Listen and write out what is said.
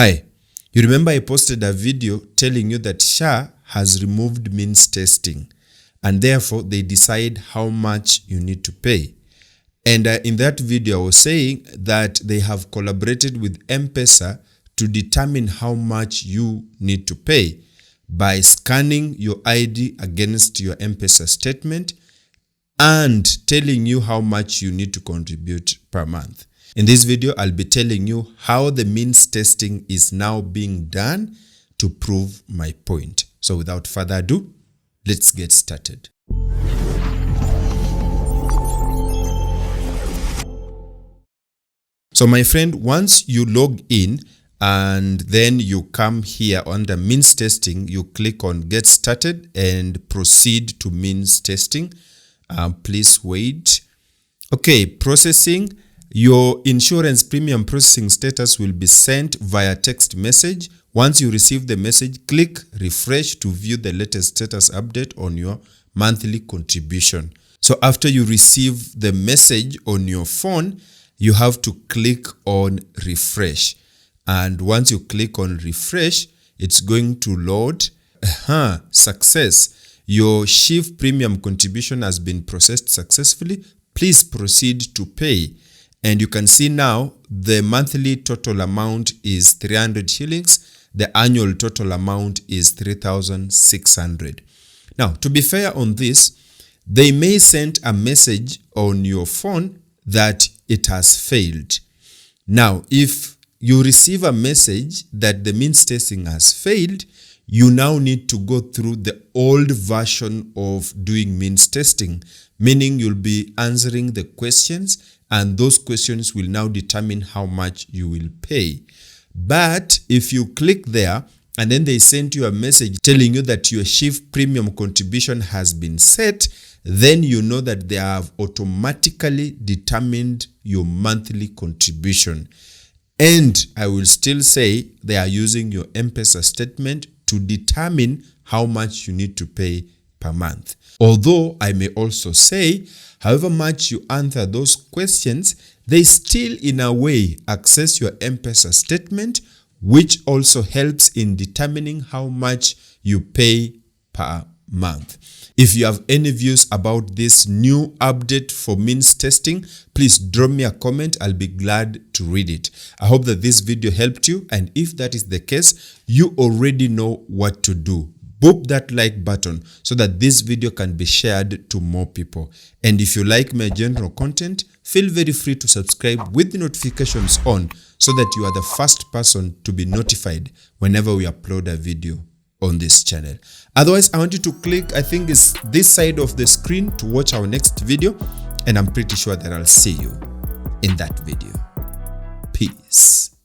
Hi, you remember I posted a video telling you that SHA has removed means testing and therefore they decide how much you need to pay. And in that video I was saying that they have collaborated with M-Pesa to determine how much you need to pay by scanning your ID against your M-Pesa statement and telling you how much you need to contribute per month. In this video, I'll be telling you how the means testing is now being done to prove my point. So without further ado, let's get started. So my friend, once you log in and then you come here under means testing, you click on get started and proceed to means testing. Please wait. Okay, processing. Your insurance premium processing status will be sent via text message. Once you receive the message, click refresh to view the latest status update on your monthly contribution. So after you receive the message on your phone, you have to click on refresh. And once you click on refresh, it's going to load. Success. Your shift premium contribution has been processed successfully. Please proceed to pay. And you can see now the monthly total amount is 300 shillings. The annual total amount is 3,600. Now, to be fair on this, they may send a message on your phone that it has failed. Now, if you receive a message that the means testing has failed, you now need to go through the old version of doing means testing, meaning you'll be answering the questions and those questions will now determine how much you will pay. But if you click there and then they send you a message telling you that your shift premium contribution has been set, then you know that they have automatically determined your monthly contribution. And I will still say they are using your M-Pesa statement to determine how much you need to pay per month. Although I may also say, however much you answer those questions, they still in a way access your M-Pesa statement, which also helps in determining how much you pay per month. If you have any views about this new update for means testing, please drop me a comment. I'll be glad to read it. I hope that this video helped you, and if that is the case, you already know what to do. Boop that like button so that this video can be shared to more people. And if you like my general content, feel very free to subscribe with the notifications on so that you are the first person to be notified whenever we upload a video on this channel. Otherwise, I want you to click, I think it's this side of the screen, to watch our next video, and I'm pretty sure that I'll see you in that video. Peace.